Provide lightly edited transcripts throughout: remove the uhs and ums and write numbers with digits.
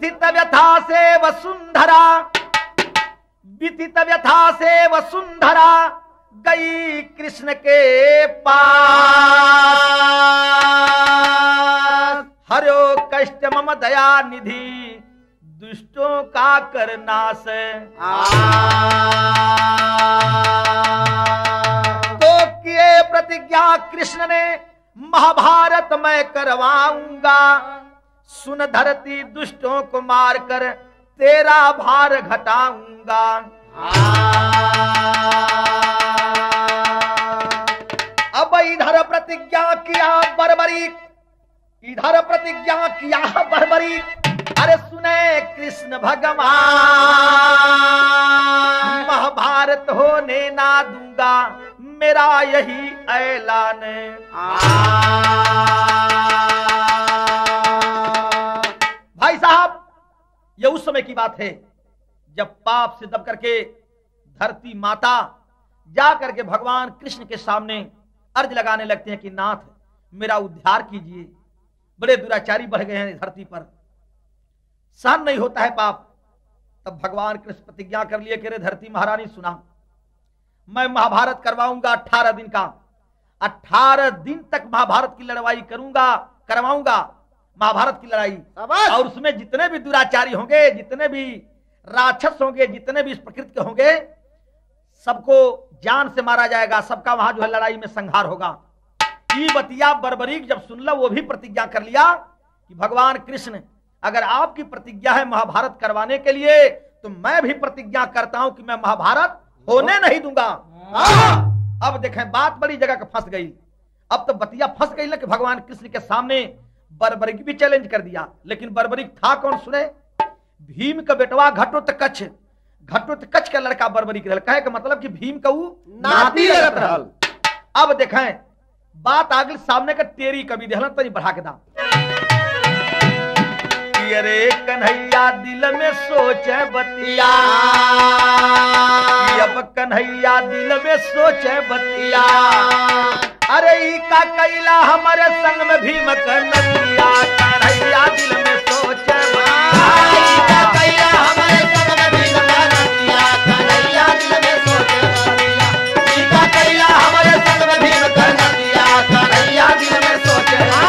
व्यथित व्यथा से वसुंधरा, व्यथित व्यथा से वसुंधरा गई कृष्ण के पास। हरो कष्ट मम दया निधि दुष्टों का करनाश। तो किए प्रतिज्ञा कृष्ण ने महाभारत मैं करवाऊंगा, सुन धरती दुष्टों को मारकर तेरा भार घटाऊंगा। अब इधर प्रतिज्ञा किया बर्बरीक, इधर प्रतिज्ञा किया बर्बरीक। अरे सुने कृष्ण भगवान, महाभारत होने ना दूंगा, मेरा यही ऐलान। भाई साहब, ये उस समय की बात है जब पाप से दब करके धरती माता जा करके भगवान कृष्ण के सामने अर्ज लगाने लगते हैं कि नाथ मेरा उद्धार कीजिए, बड़े दुराचारी बढ़ गए हैं धरती पर, सहन नहीं होता है पाप। तब भगवान कृष्ण प्रतिज्ञा कर लिए कि रे धरती महारानी सुना, मैं महाभारत करवाऊंगा 18 दिन का, 18 दिन तक महाभारत की लड़ाई करवाऊंगा महाभारत की लड़ाई। और उसमें जितने भी दुराचारी होंगे, जितने भी राक्षस होंगे, जितने भी इस प्रकृति के होंगे, सबको जान से मारा जाएगा, सबका वहां जो है लड़ाई में संहार होगा। ये बतिया बर्बरीक जब सुन लो, वो भी प्रतिज्ञा कर लिया कि भगवान कृष्ण अगर आपकी प्रतिज्ञा है महाभारत करवाने के लिए, तो मैं भी प्रतिज्ञा करता हूं कि मैं महाभारत होने नहीं दूंगा। अब देखें बात बड़ी जगह का फंस गई। अब तो बतिया फंस गई ना कि भगवान कृष्ण के सामने बर्बरीक भी चैलेंज कर दिया। लेकिन बर्बरीक था कौन सुने? भीम का बेटवा घटोत्कच, घटोत्कच का लड़का बर्बरीक रहल। कहे का मतलब कि भीम का वो नाती लगत रहल। अब देखें बात आगे सामने का टेरी कभी देहलन तनी बढ़ा के दा। अरे कन्हैया दिल में सोचे बतिया, अब कन्हैया दिल में सोचे बतिया। अरे का कैला हमारे संग में भीम कन्हैया, कन्हैया दिल में सोचे बतिया। कैला हमारे संग में भीम कन्हैया, कन्हैया दिल में सोचे बतिया। कैला हमारे संग में भीम कन्हैया, कन्हैया दिल में सोचे बतिया।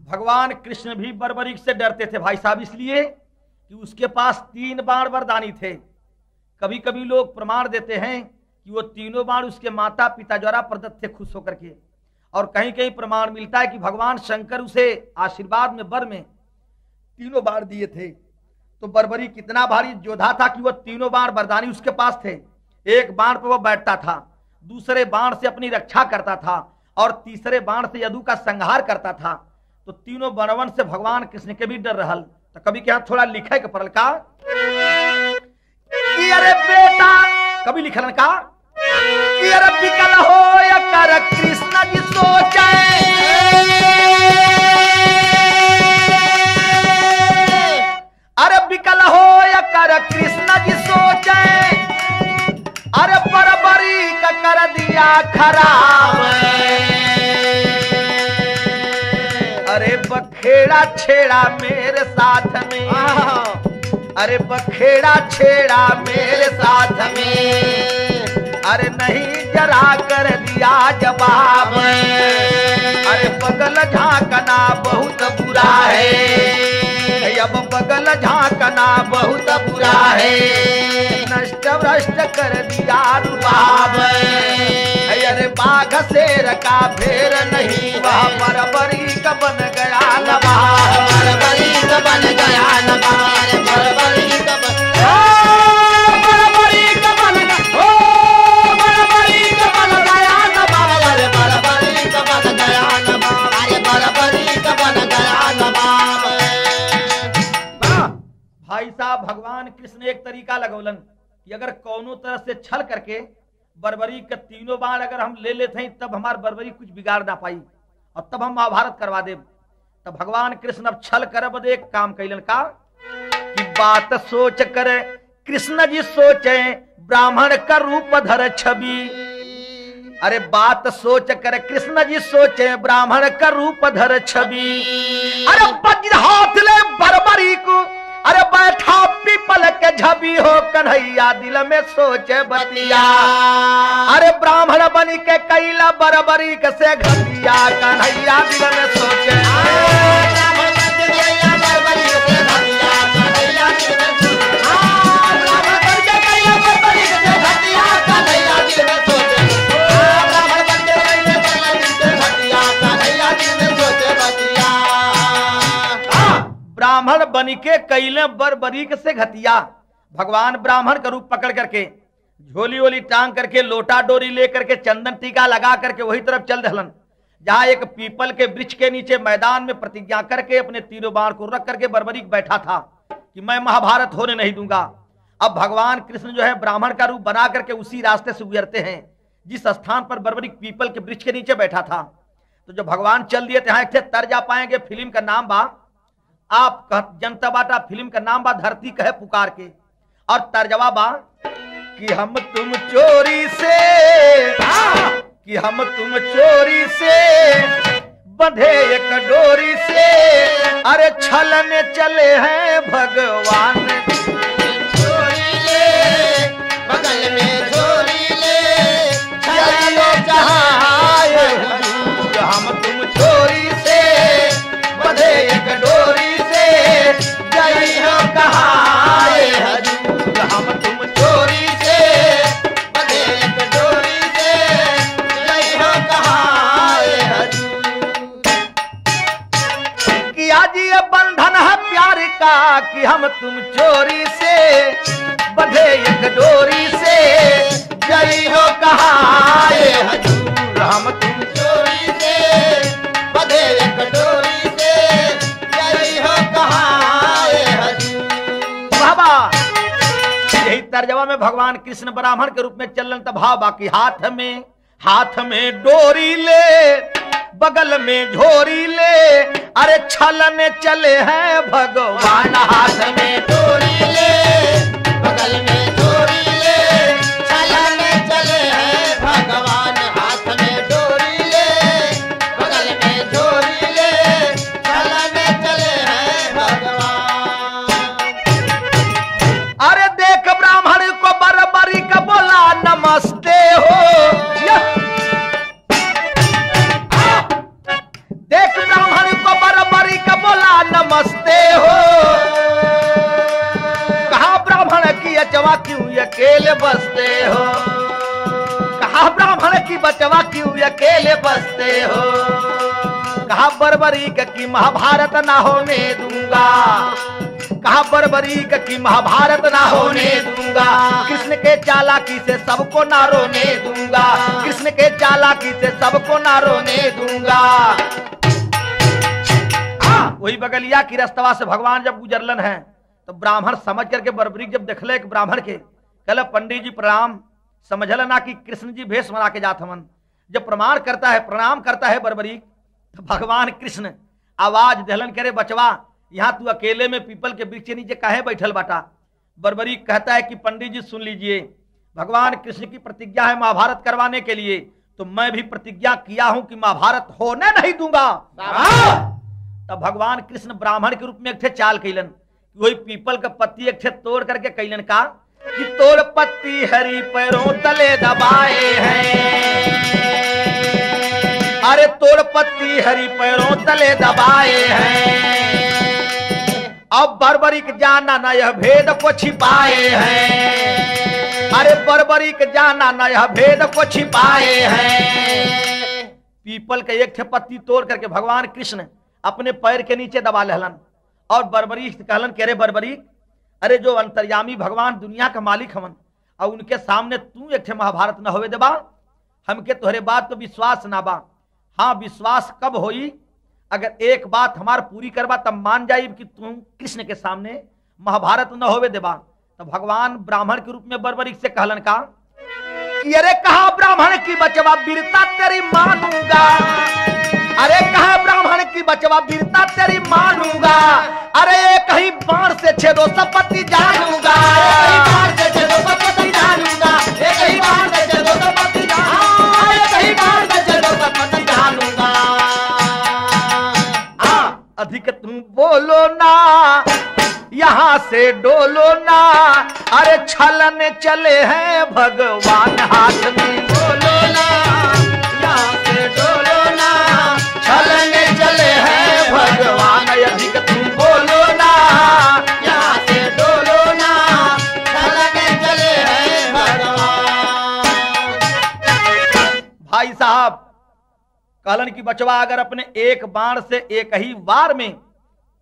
भगवान कृष्ण भी बर्बरीक से डरते थे भाई साहब, इसलिए कि उसके पास 3 बाण वरदानी थे। कभी कभी लोग प्रमाण देते हैं कि वो तीनों बाण उसके माता पिता द्वारा प्रदत्त थे खुश होकर के, और कहीं कहीं प्रमाण मिलता है कि भगवान शंकर उसे आशीर्वाद में वर में 3 बाण दिए थे। तो बर्बरीक कितना भारी योद्धा था कि वो 3 बाण वरदानी उसके पास थे। एक बाण पर वो बैठता था, दूसरे बाण से अपनी रक्षा करता था, और तीसरे बाण से यदु का संहार करता था। तो तीनों बनवन से भगवान कृष्ण के भी डर रहल। तो कभी क्या थोड़ा लिखे के पड़ल का कि अरे बेटा, कभी लिखलन का कि अरे बिकल हो या कर कृष्ण जी सोचे। अरे बिकल हो या कर कृष्ण जी सोचे। अरे बर्बरी का कर दिया खराब। अरे बखेड़ा छेड़ा मेरे साथ में, अरे बखेड़ा छेड़ा मेरे साथ में। अरे नहीं जरा कर दिया जवाब। अरे बगल झांकना बहुत बुरा है, अब बगल झांकना बहुत बुरा है। नष्ट भ्रष्ट कर दिया रुबाब। अरे बाघ शेर का फेर नहीं, वह बर्बरी का बन गया नवाब। बर्बरी का बन गया नवाब। बर्बरी का बन गया नवाब। अरे बर्बरी का बन गया नवाब। अरे बर्बरी का बन गया नवाब। भाई साहब, भगवान कृष्ण एक तरीका लगौलन कि अगर कौनो तरह से छल करके बर्बरी के 3 बाण अगर हम ले लेते हैं, तब हमार बर्बरी कुछ बिगाड़ ना पाई और तब हम महाभारत करवा दे। तब भगवान कृष्ण अब छल कर बदे एक काम कैलन का कि बात सोच कर कृष्ण जी सोचे ब्राह्मण का रूप धर छवि। अरे बात सोच कर कृष्ण जी सोचे ब्राह्मण का रूप धर छवि। अरे वज्र हाथ ले बरबरी को, अरे बैठा पीपल के झबी हो कन्हैया दिल में सोचे बतिया। अरे ब्राह्मण बनी के कैला बरबरी से घटिया कन्हैया दिल में सोचे। ब्राह्मण बनी के कैले बरबरीक से घटिया। भगवान ब्राह्मण का रूप पकड़ करके झोली वोली टांग करके लोटा डोरी लेकर के चंदन टीका लगा करके वही तरफ चल दहलन जहां एक पीपल के वृक्ष के नीचे मैदान में प्रतिज्ञा करके अपने तीरों बाण को रख करके बरबरीक बैठा था कि मैं महाभारत होने नहीं दूंगा। अब भगवान कृष्ण जो है ब्राह्मण का रूप बना करके उसी रास्ते से गुजरते हैं जिस स्थान पर बरबरीक पीपल के वृक्ष के नीचे बैठा था। तो जो भगवान चल दिए थे एक तर्ज आ पाएंगे, फिल्म का नाम बा आप जनता बाटा, फिल्म का नाम बा धरती कहे पुकार के, और तर्जवा बा कि हम तुम चोरी से बंधे एक डोरी से, अरे छलने चले हैं भगवान। चोरी ले बगल में चोरी ले चलो जहां हम तुम चोरी से बंधे एक डोरी से जय हो कहाँ हजूर। हम तुम चोरी से बंधे एक डोरी से जय हो कहाँ हजूर। कि आज ये बंधन है प्यार का कि हम तुम चोरी से बंधे एक डोरी से जय हो कहाँ हजूर। हम तुम चोरी से बंधे एक डोरी से जय हो कहाँ हजूर। बाबा यही तर्जमा में भगवान कृष्ण ब्राह्मण के रूप में चलन तब बाकी हाथ में डोरी ले बगल में झोरी ले, अरे छलने चले हैं भगवान। हाथ में डोरी ले बगल में डोरी ले छलने चले हैं भगवान। हाथ में डोरी ले बगल में डोरी ले छलने चले हैं भगवान। अरे देख ब्राह्मण को बरबरी का बोला नमस्ते हो। देख ब्राह्मण को बरबरी का बोला नमस्ते हो। कहा ब्राह्मण की अचवा क्यों अकेले बसते हो। कहा ब्राह्मण की बचवा क्यों अकेले बसते हो। कहा बरबरी की महाभारत ना होने दूंगा। कहा बरबरी की महाभारत ना होने दूंगा। कृष्ण के चालाकी से सबको ना रोने दूंगा। कृष्ण के चालाकी से सबको ना रोने दूंगा। वही बगलिया की रस्तवा से भगवान जब गुजरलन है तो ब्राह्मण समझ करके बरबरी जब देखले एक ब्राह्मण के कहले पंडित जी प्रणाम। समझल ना कि कृष्ण जी भेष बना के जात हमन। जब प्रणाम करता है बरबरी तो भगवान कृष्ण आवाज दहलन करे बचवा यहाँ तू अकेले में पीपल के वृक्ष के नीचे काहे बैठल बाटा। बरबरी कहता है कि पंडित जी सुन लीजिए, भगवान कृष्ण की प्रतिज्ञा है महाभारत करवाने के लिए, तो मैं भी प्रतिज्ञा किया हूं कि महाभारत होने नहीं दूंगा। तब भगवान कृष्ण ब्राह्मण के रूप में एक चाल कैलन, वही पीपल का पत्ती एक तोड़ करके कैलन का कि तोड़ पत्ती हरी पैरों तले दबाए हैं। अरे तोड़ पत्ती हरी पैरों तले दबाए हैं। अब बरबरी के जाना न यह भेद को छिपाए हैं। अरे बरबरी के जाना न यह भेद को छिपाए हैं। पीपल के एक पत्ती तोड़ करके भगवान कृष्ण अपने पैर के नीचे दबा लेहलन और बरबरी कहलन के अरे बरबरी, अरे जो अंतर्यामी भगवान दुनिया का मालिक हमन और उनके सामने तू एक महाभारत न होवे देबा। हमके तोहरे बात तो विश्वास ना बा। हाँ विश्वास कब होई, अगर एक बात हमार पूरी करबा तब मान जाई कि तू कृष्ण के सामने महाभारत न होवे देबा। तो भगवान ब्राह्मण के रूप में बरबरी से कहलन का कि अरे कहा ब्राह्मण की बचवा वीरता तेरी मानूंगा। अरे कहा ब्राह्मण की बचवा वीरता तेरी मानूंगा। अरे कहीं बाण से छेदो संपत्ति जानूंगा। से डोलो ना, अरे छलन चले हैं भगवान हाथ में। बोलो ना, यहाँ से डोलो ना, छलने चले हैं भगवान। अधिक तुम बोलो ना, यहाँ से डोलो ना, छलने चले हैं भगवान। भाई साहब कहलन की बचवा अगर अपने एक बाण से एक ही वार में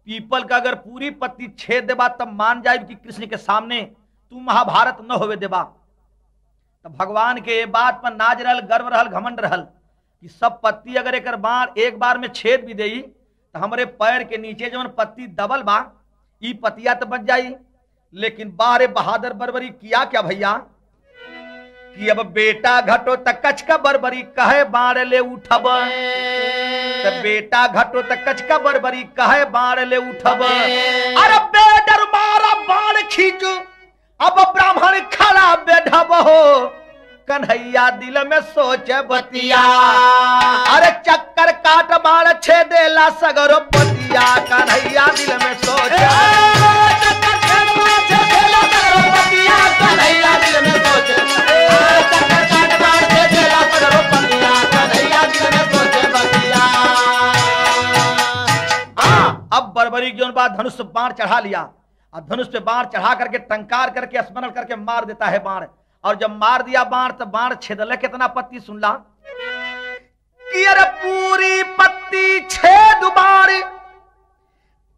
पीपल का अगर पूरी पत्ती छेद देबा तब मान जाए कि कृष्ण के सामने तू महाभारत न होवे देबा। तब भगवान के ये बात पर नाज रहल, गर्व रहल, घमंड रहल कि सब पत्ती अगर एक बाण एक बार में छेद भी देई तो हमारे पैर के नीचे जो पत्ती दबल बा ई पतिया तो बच जाई। लेकिन बारे बहादुर बरबरी किया क्या भैया कि अब बेटा घटो तक कच का बरबरी कहे बाण ले उठब। तो बेटा घटो तक कच का बरबरी कहे बाण ले उठब। अरे बेडर मारा बाण खींचो अब ब्राह्मण खड़ा बेढब हो। कन्हैया दिल में सोचे बतिया, अरे चक्कर काट बाण छेदेला सगरो पतिया। कन्हैया दिल में सोचे चक्कर काट बाण छेदेला सगरो पतिया। कन्हैया दिल में सोचे, चक्कर काट बाण छेदेला सगरो पतिया। कन्हैया दिल में सोचे बतिया। अब बरबरी की बात धनुष बाण चढ़ा लिया और धनुष पे बाण चढ़ा करके टंकार करके स्मरण करके मार देता है बाण। और जब मार दिया बाण तो बाण छेदल कितना पत्ती सुन ला कि अरे पूरी पत्ती छेद बाण,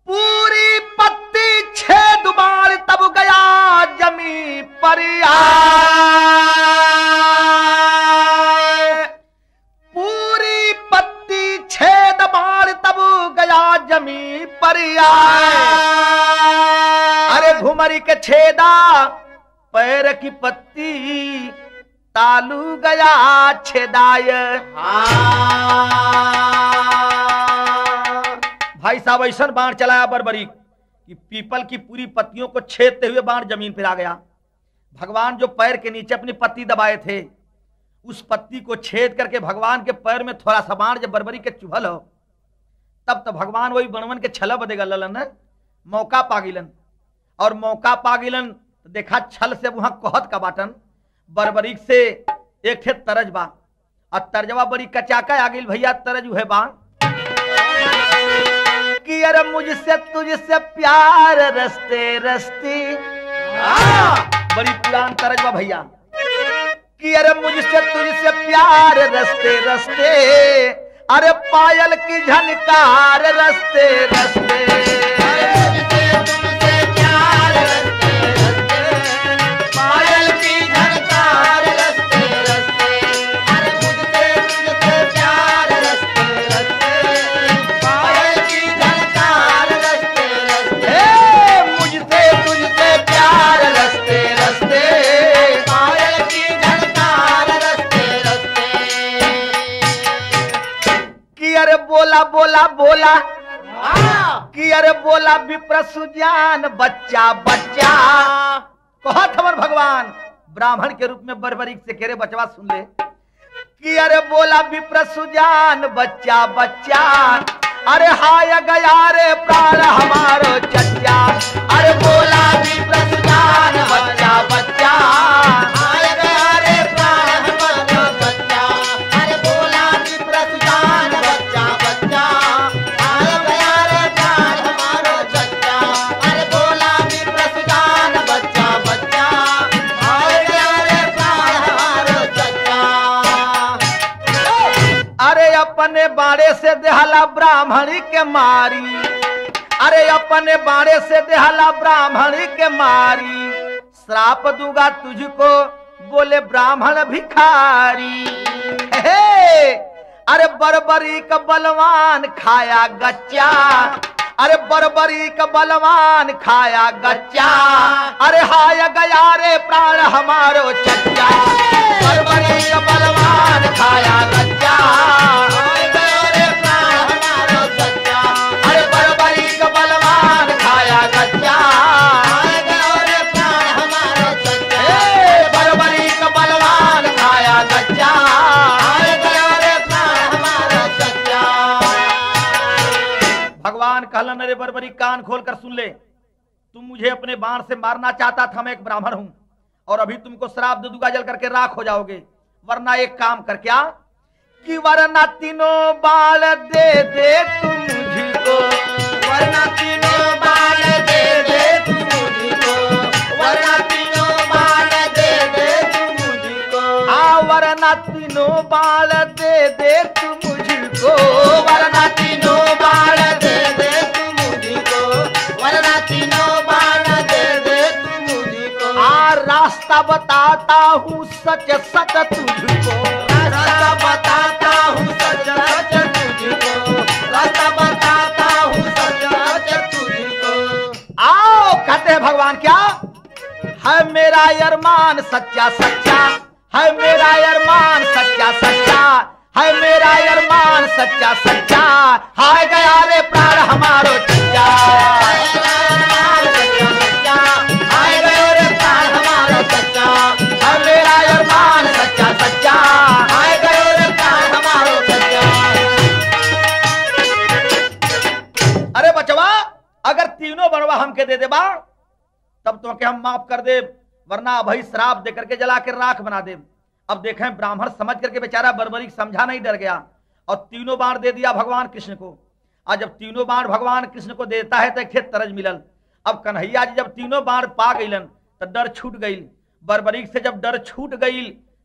पूरी पत्ती छेद बाण तब गया जमी पर पूरी पत्ती छेद बाण तब गया जमी पर अरे घुमरी के छेदा पैर की पत्ती तालू गया छेदाय। भाई साहब ऐसा बाण चलाया बरबरी कि पीपल की पूरी पत्तियों को छेदते हुए बाण जमीन पर आ गया। भगवान जो पैर के नीचे अपनी पत्ती दबाए थे उस पत्ती को छेद करके भगवान के पैर में थोड़ा सा बाण जब बरबरी के चुभल हो तब तो भगवान वही बनवन के छला बदेगा ललन मौका पागिलन। और मौका पागिलन देखा छल से वहां कहत का बाटन बरबरीक से एक थे तरज बा और तरजवा बड़ी कचाका आ गई भैया। तरज है बा कि अरे मुझसे तुझसे प्यार रस्ते रस्ते, बड़ी पुरान तरज बा भैया कि अरे मुझसे तुझसे प्यार रस्ते रस्ते, अरे पायल की झनकार रस्ते रस्ते। बोला बोला बोला कि अरे बोला विप्र सुजान बच्चा बच्चा कहत हमर भगवान ब्राह्मण के रूप में बरबरीक से केरे बचवा सुन ले कि अरे बोला विप्र सुजान बच्चा बच्चा, अरे हाय गया रे प्राण हमारो चच्चा। अरे बोला विप्र सुजान बच्चा बच्चा, हाय गया रे प्राण हमारो बच्चा। अरे बोला विप्र सुजान बच्चा बच्चा, हाय गया रे प्राण हमारो चच्चा। अरे बोला विप्र सुजान बच्चा बच्चा, हाय गया रे प्राण हमारो चच्चा। अरे अपने बाड़े से देहला ब्राह्मणी के मारी, अरे अपने बाड़े से देहला ब्राह्मणी के मारी। श्राप दूंगा तुझको बोले ब्राह्मण भिखारी। हे अरे बरबरी का बलवान खाया गच्चा, अरे बरबरी का बलवान खाया गच्चा। अरे हाय गया रे प्राण हमारो चच्चा, बरबरी का बलवान खाया गच्चा। हाय गया रे प्राण हमारो चच्चा। अरे बरबरी का बलवान खाया गच्चा, हाय गया रे प्राण हमारो चच्चा। बरबरी का बलवान खाया गच्चा। हाय गया रे प्राण हमारो चच्चा। भगवान कहलन अरे बरबरी कान खोल कर सुन ले, तुम मुझे अपने बाण से मारना चाहता था, मैं एक ब्राह्मण हूं और अभी तुमको श्राप दे दूंगा, जल करके राख हो जाओगे। वरना एक काम कर, क्या कि वरना तीनों बाल दे दे तुम मुझको, वरना तीनों बाल दे दे तू मुझको, वरना तीनों बाल दे दे तू मुझको, वरना तीनों बाल दे दे तुम मुझको, वरना तीनों बाल दे दे तू मुझको, वरना तीनों बाल दे दे तू मुझको, रास्ता बताता हूँ सच सच तुझको, रास्ता बताता हूँ सच सच तुझको, रास्ता बताता हूँ सच सच तुझको। आओ कहते हैं भगवान, क्या है मेरा अरमान सच्चा सच्चा, है मेरा अरमान सच्चा सच्चा, है मेरा अरमान सच्चा सच्चा, हाय गया रे प्राण हमारो चच्चा, हाय गयो रे प्राण हमारो चच्चा, है मेरा अरमान सच्चा सच्चा, हाय गयो रे प्राण हमारो चच्चा। अरे बचवा, अगर तीनों बनवा हमके दे देबा तब तो के हम माफ कर दे, वरना भाई श्राप दे करके जला के राख बना दे। अब देखें ब्राह्मण समझ करके बेचारा बर्बरीक समझा नहीं, डर गया और तीनों बाण दे दिया भगवान कृष्ण को। आज जब तीनों बाण भगवान कृष्ण को देता है तो एक तरज मिलल। अब कन्हैया जी जब तीनों बाण पा गईलन तो डर छूट गई। बर्बरीक से जब डर छूट गई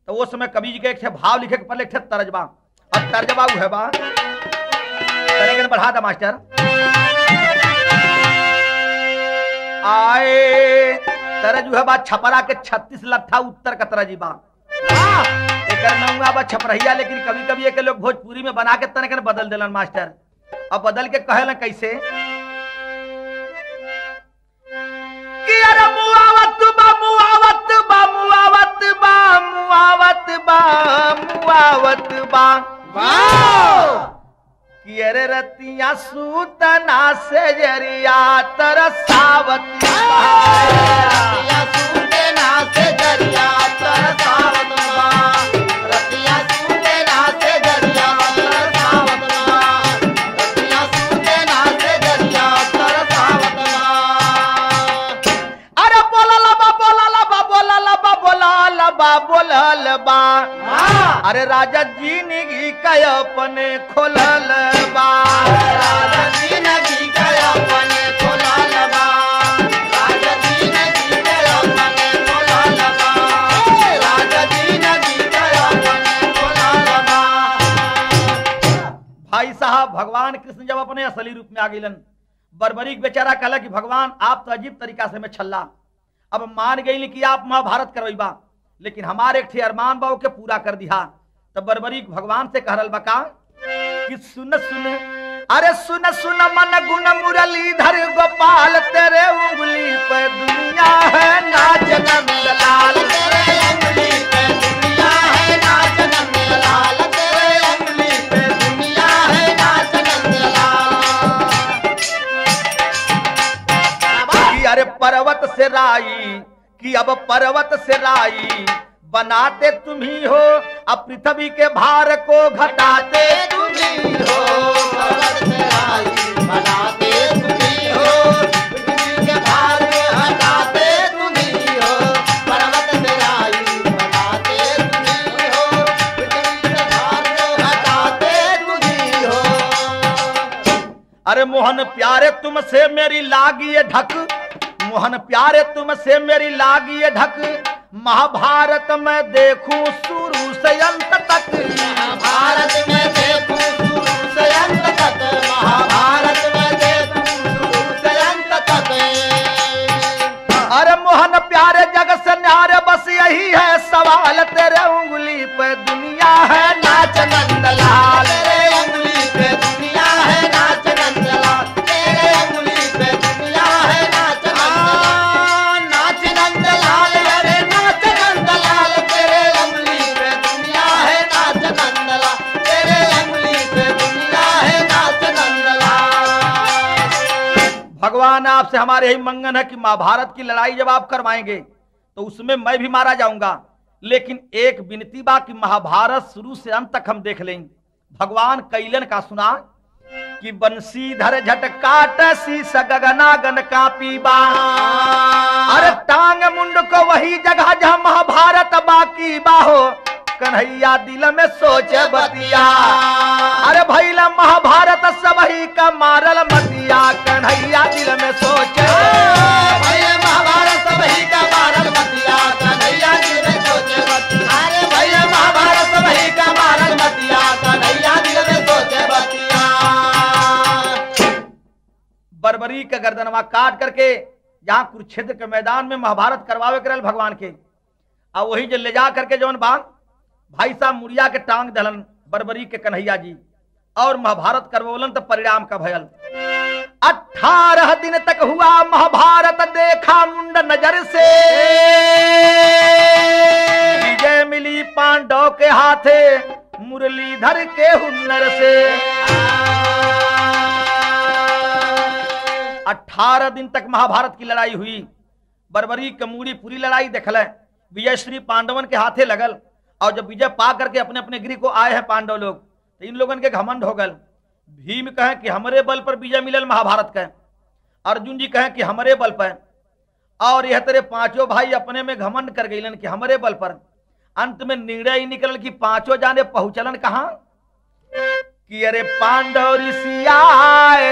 तो वो समय कवि जी के एक भाव लिखे के पहले एक तरजबा, अब तर्जबा है बा तनिक बढ़ा दा मास्टर। आए तरज है बा छपरा के 36 लट्ठा उत्तर का तरजी बा, छपरहिया, लेकिन कभी कभी एक लोग भोजपुरी में बना के तनिक बदल दिलन मास्टर। अब बदल के कहे कैसे कि अरे मुआवत बा मुआवत बा मुआवत बा मुआवत बा मुआवत बा कि अरे रतिया सूतना से जरिया तरसावत रतिया सूते ना से जरिया तरसावत बा, रतिया सूते ना से जरिया तरसावत बा, रतिया सूते ना से जरिया तरसावत बा। अरे बोला लबा बोला लबा बोला लबा बोला लबा बोला लबा, अरे राजा जी निगी कय अपने खोलल बा, राजा जी नगी कया अपने खोलल बा, राजा जी नगी कया अपने खोलल बा, राजा जी नगी कया अपने खोलल बा। भाई साहब भगवान कृष्ण जब अपने असली रूप में आ गईलन, बर्बरीक बेचारा कहला कि भगवान आप तो अजीब तरीका से में छल्ला, अब मान गई कि आप महाभारत करवाइबा, लेकिन हमारे एक अरमान बाबू के पूरा कर दिया। तब बर्बरीक भगवान से कहल बका कि सुन सुन, अरे सुन सुन मन गुण मुरलीधर गोपाल, तेरे उंगली पे दुनिया है नाच नंदलाल, तेरे उंगली पे दुनिया है नाच नंदलाल, तेरे उंगली पे दुनिया है नाच नंदलाल। कि अरे पर्वत से राई, कि अब पर्वत से राई बनाते तुम ही हो, अब पृथ्वी के भार को घटाते तुम ही हो, पर्वत से राई बनाते तुम ही हो, पृथ्वी के भार को हटाते तुम ही हो, पर्वत से राई बनाते तुम ही हो, पृथ्वी के भार को हटाते तुम ही हो। अरे मोहन प्यारे तुमसे मेरी लागी ये ढक, मोहन प्यारे तुमसे मेरी लागी ये ढक, महाभारत में देखूं शुरू से अंत तक, महाभारत में देखूं शुरू से अंत तक, महाभारत में देखूं शुरू से अंत तक। अरे मोहन प्यारे जग से न्यारे बस यही है सवाल, तेरे उंगली पे दुनिया है नाच नंदलाल, तेरे उंगली पे दुनिया है नाच नंदलाल, तेरे उंगली पे दुनिया है नाच नंदलाल, नाच नंदलाल, अरे नाच नंदलाल, तेरे उंगली पे दुनिया है नाच नंदलाल, तेरे उंगली पे दुनिया है नाच नंदलाल। भगवान आपसे हमारे यही मंगन है कि महाभारत की लड़ाई जब आप करवाएंगे तो उसमें मैं भी मारा जाऊंगा, लेकिन एक विनती बा कि महाभारत शुरू से अंत तक हम देख लेंगे। भगवान कैलन का सुना कि बंसीधर झटकाट शीस गगनागन का पीबा। अरे टांग मुंड को वही जगह जहां महाभारत बाकी बाहो, कन्हैया दिल में सोचे बतिया। अरे भैला महाभारत सब ही का मारल मतिया, कन्हैया दिल में सोचे भैया महाभारत सब ही का मारल मतिया, कन्हैया दिल में सोचे बतिया। अरे भैया महाभारत सब ही का मारल मतिया, कन्हैया दिल में सोचे बतिया। बर्बरी का गर्दनवा काट करके जहां कुरुक्षेत्र के मैदान में महाभारत करवावे करल भगवान के, और वही जो ले जा करके जौन बाग भाई साहब मुड़िया के टांग दलन बर्बरी के कन्हैया जी, और महाभारत करवोलन तो परिणाम का भयल। 18 दिन तक हुआ महाभारत, देखा मुंड नजर से, विजय मिली पांडव के हाथे मुरलीधर के हुनर से। 18 दिन तक महाभारत की लड़ाई हुई, बर्बरी कमूरी पूरी लड़ाई देखल, विजय श्री पांडवन के हाथे लगल, और जब विजय पा करके अपने अपने गृह को आए हैं पांडव लोग, तो इन लोगों के घमंड हो गल। भीम कहे कि हमारे बल पर विजय मिलल महाभारत का, अर्जुन जी कहे कि हमारे बल पर, और यह तेरे पांचों भाई अपने में घमंड कर गईलन कि हमारे बल पर। अंत में निर्णय ही निकल कि पांचों जाने पहुंचलन कहां, कि अरे पांडव ऋषि आए।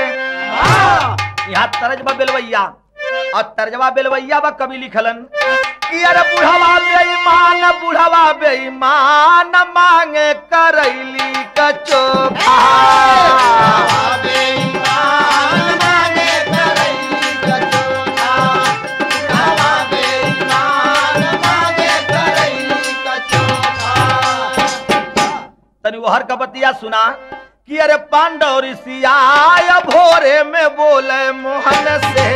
यहाँ तर्जबा बेलवैया, और तर्जबा बेलवैया बा कवि लिखलन कि अरे बुढ़वा बेईमान मांगे करैली का चोखा। बेईमान मांगे करैली का चोखा, बुढ़वा बेईमान मांगे करैली का चोखा। तनी वो हर कबतिया सुना कि अरे पांडव ऋषि आय भोरे में बोले मोहन से।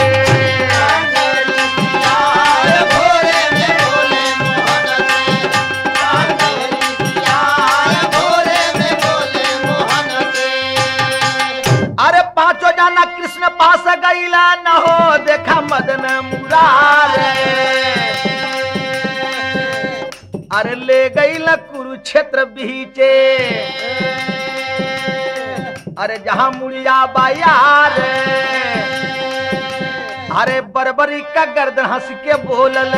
अरे पांचों जाना कृष्ण पास गईला न हो, देखा मदन मुरारे। अरे ले गईला कुरुक्षेत्र बीचे, अरे जहां मुड़िया बायार। अरे बर्बरी का गर्दन हंस के बोलल,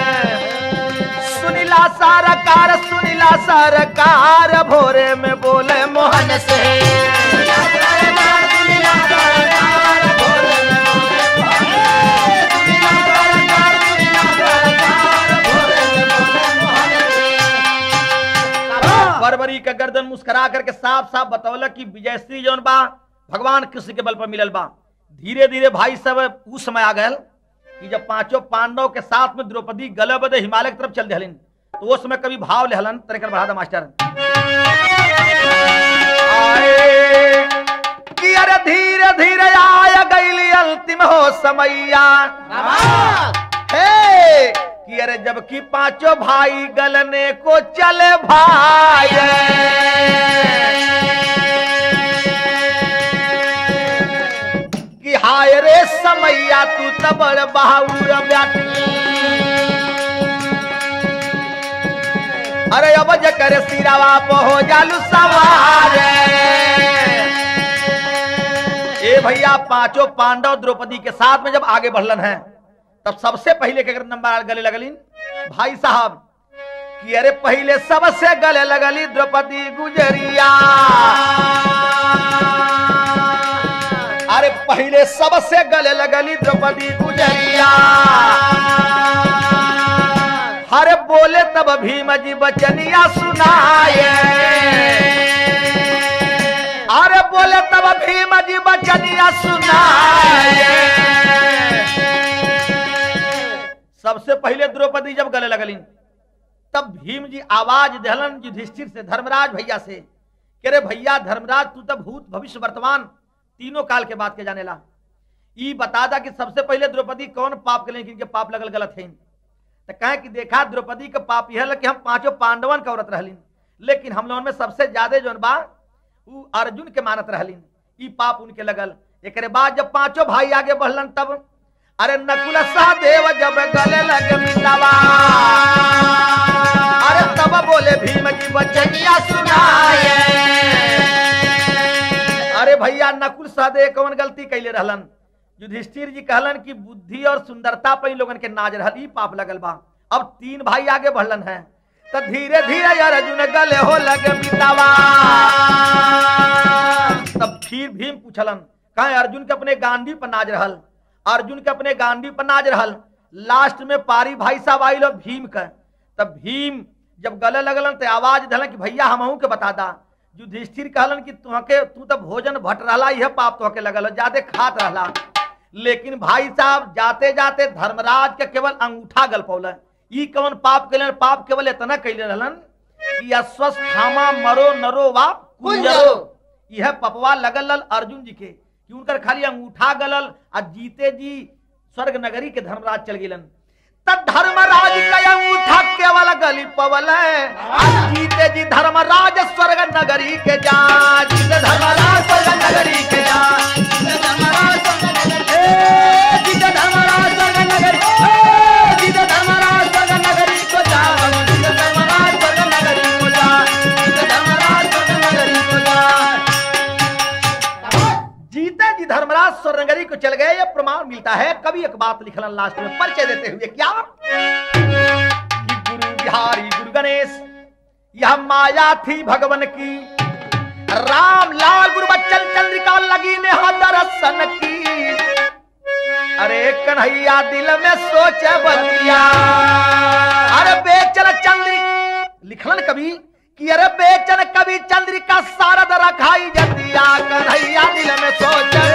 सुनीला सरकार भोरे में बोले मोहन से। बर्बरी का गर्दन मुस्कुरा करके साफ साफ बतौल कि विजयश्री जौन बा भगवान कृष्ण के बल पर मिलल बा। धीरे धीरे भाई सब उस समय आ गए कि जब पांचों पांडव के साथ में द्रौपदी गले बदे हिमालय की तरफ चल दिहलिन, तो उस समय कभी भाव लेहलन तरीकर बढ़ा मास्टर आए कि अरे धीरे धीरे आया गईली अंतिम हो समैया। हे कि अरे जबकि पांचों भाई गलने को चले भाई, कि हाय रे समैया तू तबड़ बहाऊर ब्याटी। अरे अब जकर सिरावा हो जालू सवार। ए भैया पांचों पांडव द्रौपदी के साथ में जब आगे बढ़लन हैं, तब सबसे पहले के नंबर गले लगलिन भाई साहब कि अरे पहले सबसे गले लगली द्रौपदी गुजरिया। अरे पहले सबसे गले लगली द्रौपदी गुजरिया। हरे बोले तब भीम जी बचनिया सुनाए। अरे बोले तब भीम जी बचनिया सुनाए। सबसे पहले द्रौपदी जब गले लगलिन, तब भीम जी आवाज दहलन युधिष्ठिर से, धर्मराज भैया से, कि रे भैया धर्मराज तू तो भूत भविष्य वर्तमान तीनों काल के बात के जाने ला, ई बता दा कि सबसे पहले द्रौपदी कौन पाप के लिए पाप लगल गलत है। तो कहे कि देखा द्रौपदी का पाप यह कि हम पांचों पांडवन का औरत रहलिन, लेकिन हम लोगों में सबसे ज्यादा जो बा वो अर्जुन के मानत रहलिन, ई पाप उनके लगल। एक बाद जब पांचों भाई आगे बढ़लन, तब अरे नकुल सहदेव जब गले लगे मिलावा। अरे तब बोले भीम जी बचनिया सुनाए। अरे भैया भैया नकुल सहदेव कौन गलती कैले रहलन? युधिष्ठिर जी कहलन कि बुद्धि और सुंदरता पर इन लोगन के नाज रहल, ई पाप लगल बा। अब तीन भाई आगे बढ़लन है, तो धीरे धीरे अर्जुन गले हो लगे मितावा। तब फिर भीम पूछलन, कहे अर्जुन के अपने गांधी पर नाज रहल, अर्जुन के अपने गांधी पर नाज रहल। लास्ट में पारी भाई साहब आई लो भीम का, तब भीम जब गले लगलन तो आवाज दिलन कि भैया हमहू के बता दा। युधिष्ठिर कहलन कि तू तो भोजन भट रहला, यह पाप तोहके लगल, ज्यादा खात रहला। लेकिन भाई साहब जाते जाते धर्मराज के केवल अंगूठा गल पौल, ई कवन पाप कैलन? पाप केवल इतना कैले रहलन कि अस्वस्थामा मरो नरो वा कुंजरो, यह पपवा लगल अर्जुन जी के कि उनकर खाली अंगूठा गलल और जीते जी स्वर्ग नगरी के धर्मराज चल गेलन। तब धर्मराज का अंगूठा केवल गली पवल, जीते जी धर्मराज स्वर्ग नगरी के जा, जीते धर्मराज स्वर्ग नगरी के जा, जीते धर्मराज स्वर्ग नगरी, जीते धर्मराज स्वर्ग नगरी, जीते धर्मराज स्वर्ग नगरी को जा, जीते धर्मराज स्वर्ग नगरी को जा, जीते धर्मराज स्वर्ग नगरी को जा। जीते जी धर्मराज स्वर्ग नगरी को चल गए, ये प्रमाण मिलता है। कभी एक बात लिखलन लास्ट में परिचय देते हुए, क्या कि गुरु बिहारी गुरु गणेश यह माया थी भगवान की, राम लाल गुरु बच्चन चंद्रिका लगी ने दर्शन की। अरे कन्हैया दिल में सोचे बतिया, अरे बेचन चंद्रिका लिखलन कभी कि अरे बेचन कभी चंद्रिका शारद रखाई जतिया, कन्हैया दिल में सोचे